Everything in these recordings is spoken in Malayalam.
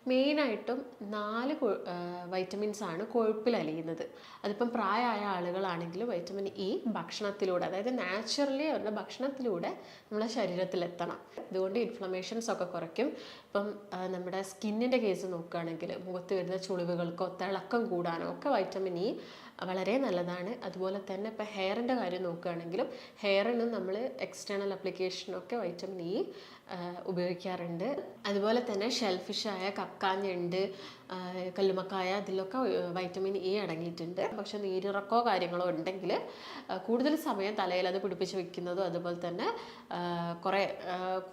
മെയിനായിട്ടും 4 വൈറ്റമിൻസാണ് കൊഴുപ്പിൽ അലിയുന്നത്. അതിപ്പം പ്രായമായ ആളുകളാണെങ്കിൽ വൈറ്റമിൻ ഇ ഭക്ഷണത്തിലൂടെ, അതായത് നാച്ചുറലി അവരുടെ ഭക്ഷണത്തിലൂടെ നമ്മളെ ശരീരത്തിലെത്തണം. ഇതുകൊണ്ട് ഇൻഫ്ലമേഷൻസ് ഒക്കെ കുറയ്ക്കും. ഇപ്പം നമ്മുടെ സ്കിന്നിൻ്റെ കേസ് നോക്കുകയാണെങ്കിൽ മുഖത്ത് വരുന്ന ചുളിവുകൾക്കോ തിളക്കം കൂടാനോ ഒക്കെ വൈറ്റമിൻ ഇ വളരെ നല്ലതാണ്. അതുപോലെ തന്നെ ഇപ്പോൾ ഹെയറിൻ്റെ കാര്യം നോക്കുകയാണെങ്കിലും ഹെയറിന് നമ്മൾ എക്സ്റ്റേണൽ അപ്ലിക്കേഷനൊക്കെ വൈറ്റമിൻ ഇ ഉപയോഗിക്കാറുണ്ട്. അതുപോലെ തന്നെ ഷെൽഫിഷായ കക്കാഞ്ഞണ്ട്, കല്ലുമക്കായ, അതിലൊക്കെ വൈറ്റമിൻ ഇ അടങ്ങിയിട്ടുണ്ട്. പക്ഷെ നീരിറക്കോ കാര്യങ്ങളോ ഉണ്ടെങ്കിൽ കൂടുതൽ സമയം തലയിൽ അത് പിടിപ്പിച്ച് വെക്കുന്നതും അതുപോലെ തന്നെ കുറേ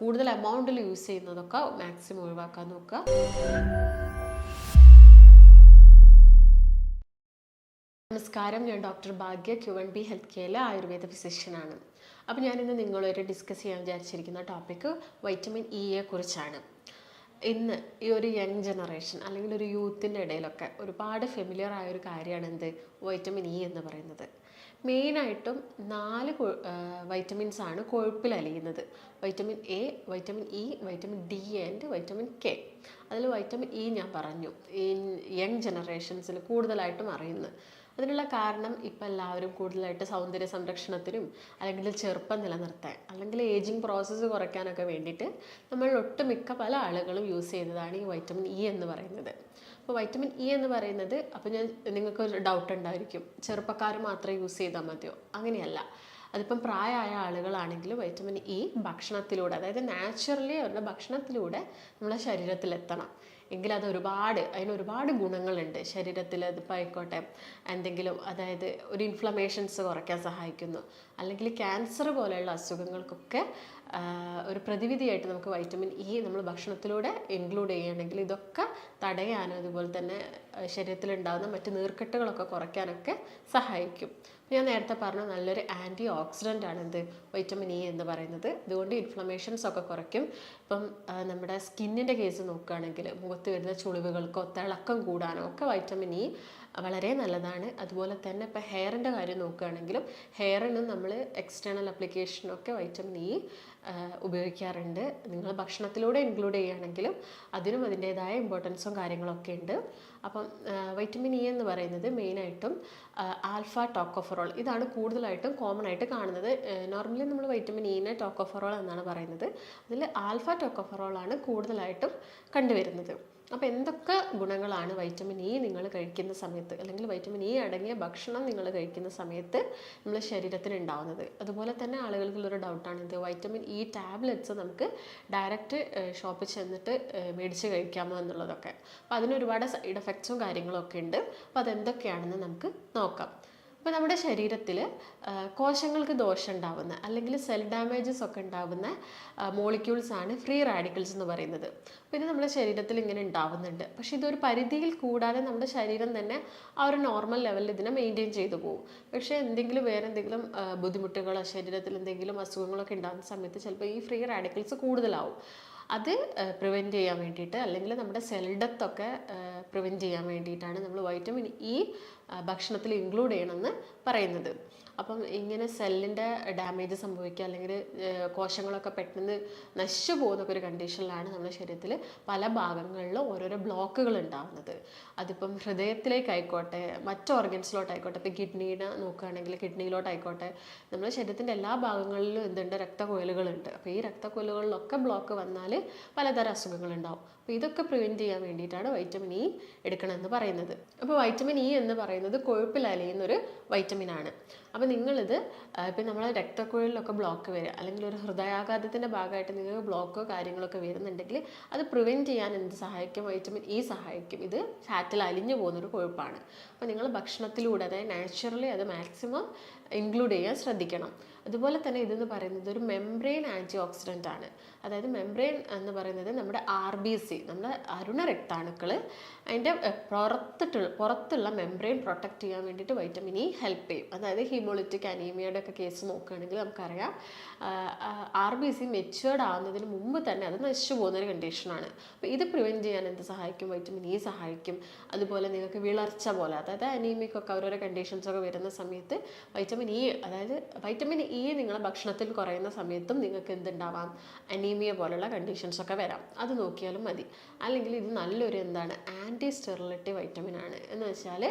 കൂടുതൽ എമൗണ്ടിൽ യൂസ് ചെയ്യുന്നതൊക്കെ മാക്സിമം ഒഴിവാക്കാൻ നോക്കുക. നമസ്കാരം, ഞാൻ ഡോക്ടർ ഭാഗ്യ, Q&B ഹെൽത്ത് കെയറിലെ ആയുർവേദ ഫിസിഷ്യനാണ്. അപ്പോൾ ഞാനിന്ന് നിങ്ങളൊരു ഡിസ്കസ് ചെയ്യാൻ വിചാരിച്ചിരിക്കുന്ന ടോപ്പിക്ക് വൈറ്റമിൻ ഇയെ കുറിച്ചാണ്. ഇന്ന് ഈ ഒരു യങ് ജനറേഷൻ അല്ലെങ്കിൽ ഒരു യൂത്തിൻ്റെ ഇടയിലൊക്കെ ഒരുപാട് ഫെമിലിയർ ആയൊരു കാര്യമാണ് എന്ത്, വൈറ്റമിൻ ഇ എന്ന് പറയുന്നത്. മെയിനായിട്ടും 4 വൈറ്റമിൻസാണ് കൊഴുപ്പിൽ അലിയുന്നത്. Vitamin A, vitamin E, vitamin D and vitamin K. അതിൽ വൈറ്റമിൻ ഇ ഞാൻ പറഞ്ഞു ഈ യങ് ജനറേഷൻസിൽ കൂടുതലായിട്ടും അറിയുന്നത്. അതിനുള്ള കാരണം ഇപ്പം എല്ലാവരും കൂടുതലായിട്ട് സൗന്ദര്യ സംരക്ഷണത്തിനും അല്ലെങ്കിൽ ചെറുപ്പം നിലനിർത്താൻ അല്ലെങ്കിൽ ഏജിങ് പ്രോസസ്സ് കുറയ്ക്കാനൊക്കെ വേണ്ടിയിട്ട് നമ്മൾ ഒട്ടുമിക്ക പല ആളുകളും യൂസ് ചെയ്യുന്നതാണ് ഈ വൈറ്റമിൻ ഇ എന്ന് പറയുന്നത്. അപ്പോൾ വൈറ്റമിൻ ഇ എന്ന് പറയുന്നത്, അപ്പോൾ നിങ്ങൾക്ക് ഒരു ഡൗട്ട് ഉണ്ടായിരിക്കും, ചെറുപ്പക്കാർ മാത്രമേ യൂസ് ചെയ്താൽ മതിയോ? അങ്ങനെയല്ല. അതിപ്പം പ്രായമായ ആളുകളാണെങ്കിൽ വൈറ്റമിൻ ഇ ഭക്ഷണത്തിലൂടെ, അതായത് നാച്ചുറലി അവരുടെ ഭക്ഷണത്തിലൂടെ നമ്മളെ ശരീരത്തിലെത്തണം. എങ്കിൽ അതിനൊരുപാട് ഗുണങ്ങളുണ്ട് ശരീരത്തിൽ. അതിപ്പോൾ ആയിക്കോട്ടെ എന്തെങ്കിലും, അതായത് ഒരു ഇൻഫ്ലമേഷൻസ് കുറയ്ക്കാൻ സഹായിക്കുന്നു, അല്ലെങ്കിൽ ക്യാൻസർ പോലെയുള്ള അസുഖങ്ങൾക്കൊക്കെ ഒരു പ്രതിവിധിയായിട്ട് നമുക്ക് വൈറ്റമിൻ ഇ നമ്മൾ ഭക്ഷണത്തിലൂടെ ഇൻക്ലൂഡ് ചെയ്യുകയാണെങ്കിൽ ഇതൊക്കെ തടയാനും അതുപോലെ തന്നെ ശരീരത്തിലുണ്ടാകുന്ന മറ്റ് നീർക്കെട്ടുകളൊക്കെ കുറയ്ക്കാനൊക്കെ സഹായിക്കും. ഞാൻ നേരത്തെ പറഞ്ഞു, നല്ലൊരു ആൻറ്റി ഓക്സിഡൻ്റ് ആണ് എന്ത്, വൈറ്റമിൻ ഇ എന്ന് പറയുന്നത്. അതുകൊണ്ട് ഇൻഫ്ലമേഷൻസ് ഒക്കെ കുറയ്ക്കും. ഇപ്പം നമ്മുടെ സ്കിന്നിൻ്റെ കേസ് നോക്കുകയാണെങ്കിൽ മുഖത്ത് വരുന്ന ചുളിവുകൾക്കോ തിളക്കം കൂടാനോ ഒക്കെ വൈറ്റമിൻ ഇ വളരെ നല്ലതാണ്. അതുപോലെ തന്നെ ഇപ്പോൾ ഹെയറിൻ്റെ കാര്യം നോക്കുകയാണെങ്കിലും ഹെയറിന് നമ്മൾ എക്സ്റ്റേണൽ അപ്ലിക്കേഷനൊക്കെ വൈറ്റമിൻ ഇ ഉപയോഗിക്കാറുണ്ട്. നിങ്ങൾ ഭക്ഷണത്തിലൂടെ ഇൻക്ലൂഡ് ചെയ്യുകയാണെങ്കിലും അതിനും അതിൻ്റേതായ ഇമ്പോർട്ടൻസും കാര്യങ്ങളൊക്കെ ഉണ്ട്. അപ്പം വൈറ്റമിൻ ഇ എന്ന് പറയുന്നത് മെയിനായിട്ടും ആൽഫ ടോക്കോഫെറോൾ, ഇതാണ് കൂടുതലായിട്ടും കോമൺ ആയിട്ട് കാണുന്നത്. നോർമലി നമ്മൾ വൈറ്റമിൻ ഇനെ ടോക്കോഫെറോൾ എന്നാണ് പറയുന്നത്. അതിൽ ആൽഫ ടോക്കോഫെറോളാണ് കൂടുതലായിട്ടും കണ്ടുവരുന്നത്. അപ്പോൾ എന്തൊക്കെ ഗുണങ്ങളാണ് വൈറ്റമിൻ ഇ നിങ്ങൾ കഴിക്കുന്ന സമയത്ത്, അല്ലെങ്കിൽ വൈറ്റമിൻ ഇ അടങ്ങിയ ഭക്ഷണം നിങ്ങൾ കഴിക്കുന്ന സമയത്ത് നമ്മുടെ ശരീരത്തിന് ഉണ്ടാവുന്നത്. അതുപോലെ തന്നെ ആളുകൾക്കുള്ളൊരു ഡൗട്ടാണ് ഇത്, വൈറ്റമിൻ ഇ ടാബ്ലറ്റ്സ് നമുക്ക് ഡയറക്റ്റ് ഷോപ്പിൽ ചെന്നിട്ട് മേടിച്ച് കഴിക്കാമോ എന്നുള്ളതൊക്കെ. അപ്പോൾ അതിനൊരുപാട് സൈഡ് എഫക്ട്സും കാര്യങ്ങളൊക്കെ ഉണ്ട്. അപ്പോൾ അതെന്തൊക്കെയാണെന്ന് നമുക്ക് നോക്കാം. അപ്പോൾ നമ്മുടെ ശരീരത്തിൽ കോശങ്ങൾക്ക് ദോഷം ഉണ്ടാവുന്ന അല്ലെങ്കിൽ സെൽ ഡാമേജസ് ഒക്കെ ഉണ്ടാവുന്ന മോളിക്യൂൾസാണ് ഫ്രീ റാഡിക്കൽസ് എന്ന് പറയുന്നത്. അപ്പോൾ ഇത് നമ്മുടെ ശരീരത്തിൽ ഇങ്ങനെ ഉണ്ടാവുന്നുണ്ട്. പക്ഷെ ഇതൊരു പരിധിയിൽ കൂടാതെ നമ്മുടെ ശരീരം തന്നെ ആ ഒരു നോർമൽ ലെവലിൽ ഇതിനെ മെയിൻറ്റെയിൻ ചെയ്തു പോകും. പക്ഷേ വേറെ എന്തെങ്കിലും ബുദ്ധിമുട്ടുകളോ ശരീരത്തിൽ എന്തെങ്കിലും അസുഖങ്ങളൊക്കെ ഉണ്ടാകുന്ന സമയത്ത് ചിലപ്പോൾ ഈ ഫ്രീ റാഡിക്കൽസ് കൂടുതലാവും. അത് പ്രിവെൻറ്റ് ചെയ്യാൻ വേണ്ടിയിട്ട്, അല്ലെങ്കിൽ നമ്മുടെ സെൽ ഡെത്ത് ഒക്കെ പ്രിവെൻറ്റ് ചെയ്യാൻ വേണ്ടിയിട്ടാണ് നമ്മൾ വൈറ്റമിൻ ഇ ഭക്ഷണത്തിൽ ഇൻക്ലൂഡ് ചെയ്യണമെന്ന് പറയുന്നത്. അപ്പം ഇങ്ങനെ സെല്ലിൻ്റെ ഡാമേജ് സംഭവിക്കുക അല്ലെങ്കിൽ കോശങ്ങളൊക്കെ പെട്ടെന്ന് നശിച്ചു പോകുന്നൊക്കെ ഒരു കണ്ടീഷനിലാണ് നമ്മുടെ ശരീരത്തിൽ പല ഭാഗങ്ങളിലും ഓരോരോ ബ്ലോക്കുകൾ ഉണ്ടാകുന്നത്. അതിപ്പം ഹൃദയത്തിലേക്കായിക്കോട്ടെ മറ്റ് ഓർഗൻസിലോട്ടായിക്കോട്ടെ, ഇപ്പോൾ കിഡ്നീനെ നോക്കുകയാണെങ്കിൽ കിഡ്നിയിലോട്ടായിക്കോട്ടെ, നമ്മുടെ ശരീരത്തിൻ്റെ എല്ലാ ഭാഗങ്ങളിലും എന്തുണ്ട്, രക്തക്കുഴലുകളുണ്ട്. അപ്പോൾ ഈ രക്തക്കുഴലുകളിലൊക്കെ ബ്ലോക്ക് വന്നാൽ പലതരം അസുഖങ്ങളുണ്ടാവും. അപ്പോൾ ഇതൊക്കെ പ്രിവെൻറ്റ് ചെയ്യാൻ വേണ്ടിയിട്ടാണ് വൈറ്റമിൻ ഇ എടുക്കണമെന്ന് പറയുന്നത്. അപ്പോൾ വൈറ്റമിൻ ഇ എന്ന് പറയുന്നത് കൊഴുപ്പിൽ അലിയുന്നൊരു വൈറ്റമിനാണ്. അപ്പോൾ നിങ്ങളിത് ഇപ്പം നമ്മളെ രക്തക്കുഴലിലൊക്കെ ബ്ലോക്ക് വരിക അല്ലെങ്കിൽ ഒരു ഹൃദയാഘാതത്തിൻ്റെ ഭാഗമായിട്ട് നിങ്ങൾക്ക് ബ്ലോക്കോ കാര്യങ്ങളൊക്കെ വരുന്നുണ്ടെങ്കിൽ അത് പ്രിവെൻറ്റ് ചെയ്യാൻ എന്ത് സഹായിക്കും, വൈറ്റമിൻ ഇ സഹായിക്കും. ഇത് ഫാറ്റിൽ അലിഞ്ഞു പോകുന്നൊരു കൊഴുപ്പാണ്. അപ്പോൾ നിങ്ങൾ ഭക്ഷണത്തിലൂടെ, അതായത് നാച്ചുറലി അത് മാക്സിമം ഇൻക്ലൂഡ് ചെയ്യാൻ ശ്രദ്ധിക്കണം. അതുപോലെ തന്നെ ഇതെന്ന് പറയുന്നത് ഒരു മെംബ്രെയിൻ ആൻറ്റി ഓക്സിഡൻ്റ് ആണ്. അതായത് മെംബ്രെയിൻ എന്ന് പറയുന്നത് നമ്മുടെ RBC, നമ്മുടെ അരുണ രക്താണുക്കൾ, അതിൻ്റെ പുറത്തുള്ള മെംബ്രെയിൻ പ്രൊട്ടക്റ്റ് ചെയ്യാൻ വേണ്ടിയിട്ട് വൈറ്റമിൻ ഇ ഹെൽപ്പ് ചെയ്യും. അതായത് ഹീമോളിറ്റിക് അനീമിയയുടെ ഒക്കെ കേസ് നോക്കുകയാണെങ്കിൽ നമുക്കറിയാം RBC മെച്യൂർഡ് ആവുന്നതിന് മുമ്പ് തന്നെ അത് നശിച്ചു പോകുന്നൊരു കണ്ടീഷനാണ്. അപ്പോൾ ഇത് പ്രിവെൻറ്റ് ചെയ്യാൻ എന്ത് സഹായിക്കും, വൈറ്റമിൻ ഇ സഹായിക്കും. അതുപോലെ നിങ്ങൾക്ക് വിളർച്ച പോലെ, അതായത് അനീമിക്കൊക്കെ ഓരോരോ കണ്ടീഷൻസൊക്കെ വരുന്ന സമയത്ത് വൈറ്റമിൻ ഇ ഇ നിങ്ങളുടെ ഭക്ഷണത്തിൽ കുറയുന്ന സമയത്തും നിങ്ങൾക്ക് എന്തുണ്ടാവാം, അനീമിയ പോലുള്ള കണ്ടീഷൻസ് ഒക്കെ വരാം. അത് നോക്കിയാലും മതി. അല്ലെങ്കിൽ ഇത് നല്ലൊരു എന്താണ്, ആൻറ്റി സ്റ്റെറിലിറ്റി വൈറ്റമിൻ ആണ്. എന്ന് വെച്ചാൽ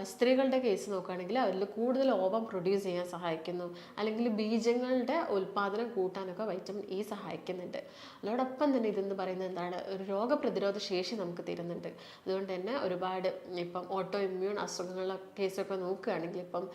സ്ത്രീകളുടെ കേസ് നോക്കുകയാണെങ്കിൽ അതിൽ കൂടുതൽ ഓവം പ്രൊഡ്യൂസ് ചെയ്യാൻ സഹായിക്കുന്നു, അല്ലെങ്കിൽ ബീജങ്ങളുടെ ഉൽപ്പാദനം കൂട്ടാനൊക്കെ വൈറ്റമിൻ ഇ സഹായിക്കുന്നുണ്ട്. അതോടൊപ്പം തന്നെ ഇതെന്ന് പറയുന്നത് എന്താണ്, ഒരു രോഗപ്രതിരോധ ശേഷി നമുക്ക് തരുന്നുണ്ട്. അതുകൊണ്ട് തന്നെ ഒരുപാട് ഇപ്പം ഓട്ടോ ഇമ്മ്യൂൺ അസുഖങ്ങളുടെ കേസൊക്കെ നോക്കുകയാണെങ്കിൽ, ഇപ്പം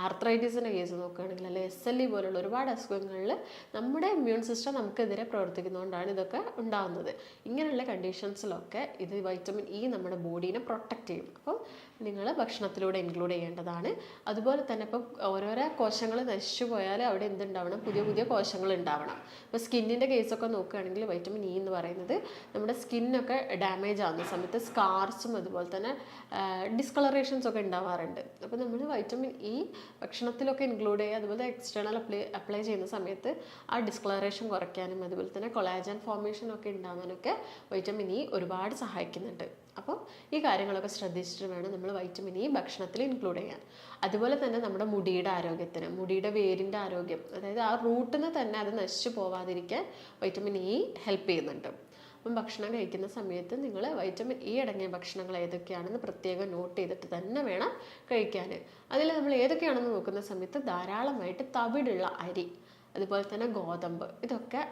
ആർത്രൈറ്റിസിൻ്റെ കേസ് നോക്കുകയാണെങ്കിൽ, അല്ലെങ്കിൽ SLE പോലുള്ള ഒരുപാട് അസുഖങ്ങളിൽ നമ്മുടെ ഇമ്മ്യൂൺ സിസ്റ്റം നമുക്കെതിരെ പ്രവർത്തിക്കുന്നതുകൊണ്ടാണ് ഇതൊക്കെ ഉണ്ടാകുന്നത്. ഇങ്ങനെയുള്ള കണ്ടീഷൻസിലൊക്കെ ഇത് വൈറ്റമിൻ ഇ നമ്മുടെ ബോഡീനെ പ്രൊട്ടക്റ്റ് ചെയ്യും. അപ്പം നിങ്ങൾ ഭക്ഷണത്തിലൂടെ ഇൻക്ലൂഡ് ചെയ്യേണ്ടതാണ്. അതുപോലെ തന്നെ ഇപ്പം ഓരോരോ കോശങ്ങൾ നശിച്ചു പോയാൽ അവിടെ എന്തുണ്ടാവണം, പുതിയ പുതിയ കോശങ്ങൾ ഉണ്ടാവണം. ഇപ്പോൾ സ്കിന്നിൻ്റെ കേസൊക്കെ നോക്കുകയാണെങ്കിൽ വൈറ്റമിൻ ഇ എന്ന് പറയുന്നത് നമ്മുടെ സ്കിന്നൊക്കെ ഡാമേജ് ആകുന്ന സമയത്ത് സ്കാർസും അതുപോലെ തന്നെ ഡിസ്കളറേഷൻസ് ഒക്കെ ഉണ്ടാവാറുണ്ട്. അപ്പോൾ നമ്മൾ വൈറ്റമിൻ ഇ ഭക്ഷണത്തിലൊക്കെ ഇൻക്ലൂഡ് ചെയ്യുക. അതുപോലെ എക്സ്റ്റേണൽ അപ്ലൈ ചെയ്യുന്ന സമയത്ത് ആ ഡിസ്കളറേഷൻ കുറയ്ക്കാനും അതുപോലെ തന്നെ കൊളാജൻ ഫോർമേഷൻ ഒക്കെ ഉണ്ടാവാനൊക്കെ വൈറ്റമിൻ ഇ ഒരുപാട് സഹായിക്കുന്നുണ്ട്. അപ്പോൾ ഈ കാര്യങ്ങളൊക്കെ ശ്രദ്ധിച്ചിട്ട് വേണം നമ്മൾ വൈറ്റമിൻ ഇ ഭക്ഷണത്തിൽ ഇൻക്ലൂഡ് ചെയ്യാൻ. അതുപോലെ തന്നെ നമ്മുടെ മുടിയുടെ ആരോഗ്യത്തിന്, മുടിയുടെ വേരിൻ്റെ ആരോഗ്യം, അതായത് ആ റൂട്ടിൽ നിന്ന് തന്നെ അത് നശിച്ചു പോവാതിരിക്കാൻ വൈറ്റമിൻ ഇ ഹെൽപ്പ് ചെയ്യുന്നുണ്ട്. അപ്പം ഭക്ഷണം കഴിക്കുന്ന സമയത്ത് നിങ്ങൾ വൈറ്റമിൻ ഇ അടങ്ങിയ ഭക്ഷണങ്ങൾ ഏതൊക്കെയാണെന്ന് പ്രത്യേകം നോട്ട് ചെയ്തിട്ട് തന്നെ വേണം കഴിക്കാൻ. അതിൽ നമ്മൾ ഏതൊക്കെയാണെന്ന് നോക്കുന്ന സമയത്ത് ധാരാളമായിട്ട് തവിടുള്ള അരി, അതുപോലെ തന്നെ ഗോതമ്പ്, ഇതൊക്കെ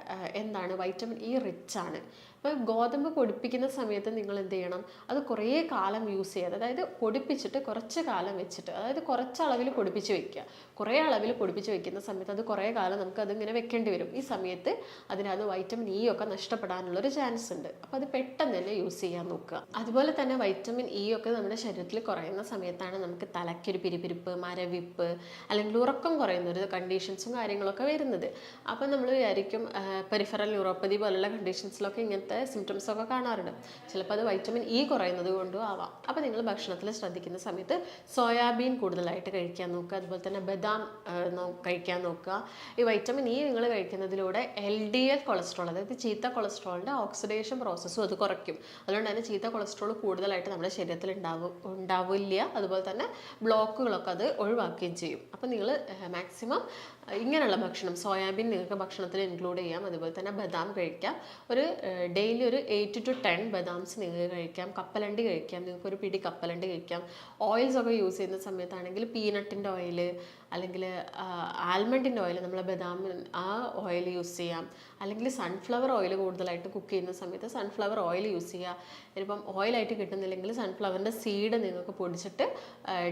എന്താണ്, വൈറ്റമിൻ ഇ റിച്ച് ആണ്. അപ്പോൾ ഗോതമ്പ് പൊടിപ്പിക്കുന്ന സമയത്ത് നിങ്ങൾ എന്ത് ചെയ്യണം, അത് കുറേ കാലം യൂസ് ചെയ്യാതെ, അതായത് പൊടിപ്പിച്ചിട്ട് കുറച്ച് കാലം വെച്ചിട്ട്, അതായത് കുറച്ച് അളവിൽ പൊടിപ്പിച്ച് വെക്കുക. കുറേ അളവിൽ പൊടിപ്പിച്ച് വെക്കുന്ന സമയത്ത് അത് കുറേ കാലം നമുക്ക് അതിങ്ങനെ വെക്കേണ്ടി വരും. ഈ സമയത്ത് അതിനകത്ത് വൈറ്റമിൻ ഇ ഒക്കെ നഷ്ടപ്പെടാനുള്ളൊരു ചാൻസ് ഉണ്ട്. അപ്പോൾ അത് പെട്ടെന്ന് തന്നെ യൂസ് ചെയ്യാൻ നോക്കുക. അതുപോലെ തന്നെ വൈറ്റമിൻ ഇ ഒക്കെ നമ്മുടെ ശരീരത്തിൽ കുറയുന്ന സമയത്താണ് നമുക്ക് തലയ്ക്കൊരു പിരിപിരിപ്പ്, മരവിപ്പ്, അല്ലെങ്കിൽ ഉറക്കം കുറയുന്ന ഒരു കണ്ടീഷൻസും കാര്യങ്ങളൊക്കെ വരുന്നത്. അപ്പം നമ്മൾ വിചാരിക്കും പെരിഫറൽ ന്യൂറോപ്പതി പോലുള്ള കണ്ടീഷൻസിലൊക്കെ ഇങ്ങനത്തെ സിംറ്റംസ് ഒക്കെ കാണാറുണ്ട്. ചിലപ്പോൾ അത് വൈറ്റമിൻ ഇ കുറയുന്നത് കൊണ്ടും ആവാം. അപ്പോൾ നിങ്ങൾ ഭക്ഷണത്തിൽ ശ്രദ്ധിക്കുന്ന സമയത്ത് സോയാബീൻ കൂടുതലായിട്ട് കഴിക്കാൻ നോക്കുക. അതുപോലെ തന്നെ ബദാം കഴിക്കാൻ നോക്കുക. ഈ വൈറ്റമിൻ ഇ നിങ്ങൾ കഴിക്കുന്നതിലൂടെ LDL കൊളസ്ട്രോൾ, അതായത് ചീത്ത കൊളസ്ട്രോളിൻ്റെ ഓക്സിഡേഷൻ പ്രോസസ്സും അത് കുറയ്ക്കും. അതുകൊണ്ട് തന്നെ ചീത്ത കൊളസ്ട്രോൾ കൂടുതലായിട്ട് നമ്മുടെ ശരീരത്തിൽ ഉണ്ടാവില്ല. അതുപോലെ തന്നെ ബ്ലോക്കുകളൊക്കെ അത് ഒഴിവാക്കുകയും ചെയ്യും. അപ്പോൾ നിങ്ങൾ മാക്സിമം ഇങ്ങനെയുള്ള ഭക്ഷണം, സോയാബീൻ നിങ്ങൾക്ക് ഭക്ഷണത്തിൽ ഇൻക്ലൂഡ് ചെയ്യാം. അതുപോലെ തന്നെ ബദാം കഴിക്കാം. ഒരു ഡെയിലി ഒരു 8 to 10 ബദാംസ് നിങ്ങൾക്ക് കഴിക്കാം. കപ്പലണ്ടി കഴിക്കാം, നിങ്ങൾക്ക് ഒരു പിടി കപ്പലണ്ടി കഴിക്കാം. ഓയിൽസ് ഒക്കെ യൂസ് ചെയ്യുന്ന സമയത്താണെങ്കിൽ പീനട്ടിൻ്റെ ഓയിൽ, അല്ലെങ്കിൽ ആൽമണ്ടിൻ്റെ ഓയിൽ, നമ്മൾ ബദാം ആ ഓയിൽ യൂസ് ചെയ്യാം. അല്ലെങ്കിൽ സൺഫ്ലവർ ഓയിൽ കൂടുതലായിട്ട് കുക്ക് ചെയ്യുന്ന സമയത്ത് സൺഫ്ലവർ ഓയിൽ യൂസ് ചെയ്യുക. ഇനിയിപ്പം ഓയിലായിട്ട് കിട്ടുന്നില്ലെങ്കിൽ സൺഫ്ലവറിൻ്റെ സീഡ് നിങ്ങൾക്ക് പൊടിച്ചിട്ട്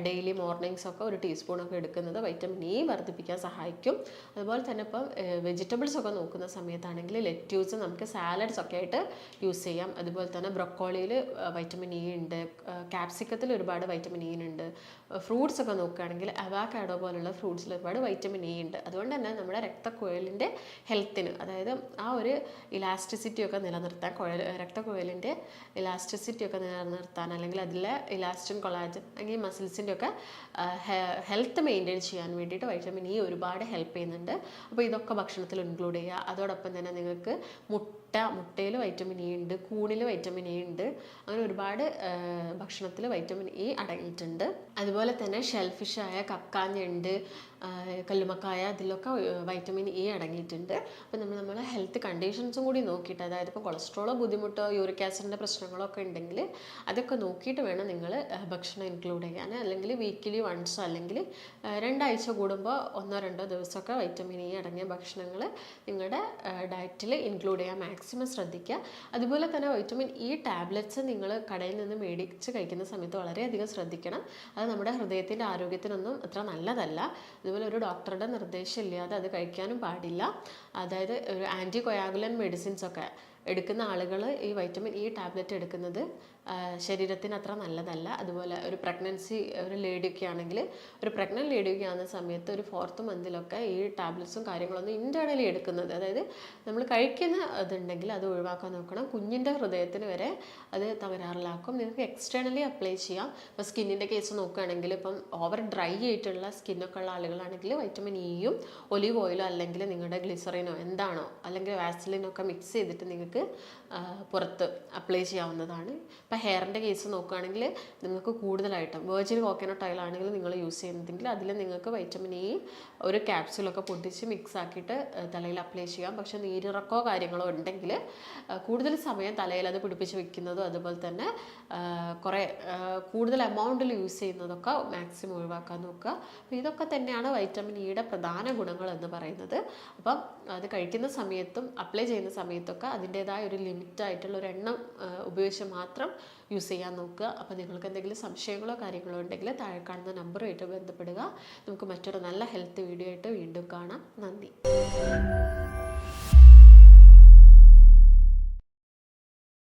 ഡെയിലി മോർണിംഗ്സ് ഒക്കെ ഒരു ടീസ്പൂണൊക്കെ എടുക്കുന്നത് വൈറ്റമിൻ ഇ വർദ്ധിപ്പിക്കാൻ സഹായിക്കും. അതുപോലെ തന്നെ ഇപ്പം വെജിറ്റബിൾസ് ഒക്കെ നോക്കുന്ന സമയത്താണെങ്കിൽ ലെറ്റ്യൂസ് നമുക്ക് സാലഡ്സ് ഒക്കെ ആയിട്ട് യൂസ് ചെയ്യാം. അതുപോലെ തന്നെ ബ്രൊക്കോളിയിൽ വൈറ്റമിൻ ഇ ഉണ്ട്, ക്യാപ്സിക്കത്തിൽ ഒരുപാട് വൈറ്റമിൻ ഇ ഉണ്ട്. ഫ്രൂട്ട്സ് ഒക്കെ നോക്കുകയാണെങ്കിൽ അവാക്കാഡോ പോലുള്ള ഫ്രൂട്ട്സിൽ ഒരുപാട് വൈറ്റമിൻ ഇ ഉണ്ട്. അതുകൊണ്ട് തന്നെ നമ്മുടെ രക്തക്കുഴലിൻ്റെ ഹെൽത്തിന്, അതായത് ആ ഒരു ഇലാസ്റ്റിസിറ്റി ഒക്കെ നിലനിർത്താൻ, രക്തക്കുഴലിൻ്റെ ഇലാസ്റ്റിസിറ്റി ഒക്കെ നിലനിർത്താൻ, അല്ലെങ്കിൽ അതിലെ ഇലാസ്റ്റിൻ, കൊളാജൻ, അല്ലെങ്കിൽ മസിൽസിൻ്റെ ഒക്കെ ഹെൽത്ത് മെയിൻറ്റെയിൻ ചെയ്യാൻ വേണ്ടിയിട്ട് വൈറ്റമിൻ ഇ ഒരുപാട് ഹെൽപ്പ് ചെയ്യുന്നുണ്ട്. അപ്പോൾ ഇതൊക്കെ ഭക്ഷണത്തിൽ ഇൻക്ലൂഡ് ചെയ്യുക. അതോടൊപ്പം തന്നെ നിങ്ങൾക്ക് മുട്ടയിൽ വൈറ്റമിൻ ഇ ഉണ്ട്, കൂണിൽ വൈറ്റമിൻ ഇ ഉണ്ട്. അങ്ങനെ ഒരുപാട് ഭക്ഷണത്തിൽ വൈറ്റമിൻ ഇ അടങ്ങിയിട്ടുണ്ട്. അതുപോലെ തന്നെ ഷെൽഫിഷായ കക്കാഞ്ഞുണ്ട്, കല്ലുമക്കായ, അതിലൊക്കെ വൈറ്റമിൻ ഇ അടങ്ങിയിട്ടുണ്ട്. അപ്പോൾ നമ്മളെ ഹെൽത്ത് കണ്ടീഷൻസും കൂടി നോക്കിയിട്ട്, അതായത് ഇപ്പോൾ കൊളസ്ട്രോളോ ബുദ്ധിമുട്ടോ യൂറിക് ആസിഡിൻ്റെ പ്രശ്നങ്ങളൊക്കെ ഉണ്ടെങ്കിൽ അതൊക്കെ നോക്കിയിട്ട് വേണം നിങ്ങൾ ഭക്ഷണം ഇൻക്ലൂഡ് ചെയ്യാൻ. അല്ലെങ്കിൽ വീക്കിലി വൺസോ അല്ലെങ്കിൽ 2 ആഴ്ച കൂടുമ്പോൾ 1-2 ദിവസമൊക്കെ വൈറ്റമിൻ ഇ അടങ്ങിയ ഭക്ഷണങ്ങൾ നിങ്ങളുടെ ഡയറ്റിൽ ഇൻക്ലൂഡ് ചെയ്യാൻ മാക്സിമം ശ്രദ്ധിക്കുക. അതുപോലെ തന്നെ വൈറ്റമിൻ ഇ ടാബ്ലറ്റ്സ് നിങ്ങൾ കടയിൽ നിന്ന് മേടിച്ച് കഴിക്കുന്ന സമയത്ത് വളരെയധികം ശ്രദ്ധിക്കണം. അത് നമ്മുടെ ഹൃദയത്തിൻ്റെ ആരോഗ്യത്തിനൊന്നും അത്ര നല്ലതല്ല. അതുപോലെ ഒരു ഡോക്ടറുടെ നിർദ്ദേശം ഇല്ലാതെ അത് കഴിക്കാനും പാടില്ല. അതായത് ഒരു ആൻറ്റി കൊയാഗുലൻ മെഡിസിൻസ് ഒക്കെ എടുക്കുന്ന ആളുകൾ ഈ വൈറ്റമിൻ ഇ ടാബ്ലറ്റ് എടുക്കുന്നത് ശരീരത്തിന് അത്ര നല്ലതല്ല. അതുപോലെ ഒരു പ്രഗ്നൻസി, ഒരു ലേഡിയൊക്കെ ആണെങ്കിൽ, ഒരു പ്രഗ്നൻറ്റ് ലേഡിയൊക്കെ ആകുന്ന സമയത്ത് ഒരു 4th മന്തിലൊക്കെ ഈ ടാബ്ലറ്റ്സും കാര്യങ്ങളൊന്നും ഇൻറ്റേർണലി എടുക്കുന്നത്, അതായത് നമ്മൾ കഴിക്കുന്ന ഇതുണ്ടെങ്കിൽ അത് ഒഴിവാക്കാൻ നോക്കണം. കുഞ്ഞിൻ്റെ ഹൃദയത്തിന് വരെ അത് തകരാറിലാക്കും. നിങ്ങൾക്ക് എക്സ്റ്റേണലി അപ്ലൈ ചെയ്യാം. ഇപ്പോൾ സ്കിന്നിൻ്റെ കേസ് നോക്കുകയാണെങ്കിൽ, ഇപ്പം ഓവർ ഡ്രൈ ആയിട്ടുള്ള സ്കിന്നൊക്കെ ഉള്ള ആളുകളാണെങ്കിൽ വൈറ്റമിൻ ഇയും ഒലീവ് ഓയിലോ അല്ലെങ്കിൽ നിങ്ങളുടെ ഗ്ലിസറിനോ എന്താണോ അല്ലെങ്കിൽ വാസലിനോ ഒക്കെ മിക്സ് ചെയ്തിട്ട് നിങ്ങൾക്ക് പുറത്ത് അപ്ലൈ ചെയ്യാവുന്നതാണ്. ഇപ്പോൾ ഹെയറിൻ്റെ കേസ് നോക്കുകയാണെങ്കിൽ നിങ്ങൾക്ക് കൂടുതലായിട്ടും വെർജിൻ കോക്കനട്ട് ഓയിൽ ആണെങ്കിൽ നിങ്ങൾ യൂസ് ചെയ്യുന്നതെങ്കിൽ അതിൽ നിങ്ങൾക്ക് വൈറ്റമിൻ ഇ ഒരു ക്യാപ്സ്യൂളൊക്കെ പൊട്ടിച്ച് മിക്സ് ആക്കിയിട്ട് തലയിൽ അപ്ലൈ ചെയ്യാം. പക്ഷേ നീരിറക്കോ കാര്യങ്ങളോ ഉണ്ടെങ്കിൽ കൂടുതൽ സമയം തലയിൽ അത് പിടിപ്പിച്ച് വെക്കുന്നതും അതുപോലെ തന്നെ കുറേ കൂടുതൽ എമൗണ്ടിൽ യൂസ് ചെയ്യുന്നതൊക്കെ മാക്സിമം ഒഴിവാക്കാൻ നോക്കുക. അപ്പോൾ ഇതൊക്കെ തന്നെയാണ് വൈറ്റമിൻ ഇയുടെ പ്രധാന ഗുണങ്ങൾ എന്ന് പറയുന്നത്. അപ്പം അത് കഴിക്കുന്ന സമയത്തും അപ്ലൈ ചെയ്യുന്ന സമയത്തൊക്കെ അതിൻ്റേതായ ഒരു ലിമിറ്റായിട്ടുള്ള ഒരു എണ്ണം ഉപയോഗിച്ച് മാത്രം യൂസ് ചെയ്യാൻ നോക്കുക. അപ്പോൾ നിങ്ങൾക്ക് എന്തെങ്കിലും സംശയങ്ങളോ കാര്യങ്ങളോ ഉണ്ടെങ്കിൽ താഴെ കാണുന്ന നമ്പറുമായിട്ട് ബന്ധപ്പെടുക. നമുക്ക് മറ്റൊരു നല്ല ഹെൽത്ത് വീഡിയോ ആയിട്ട് വീണ്ടും കാണാം. നന്ദി.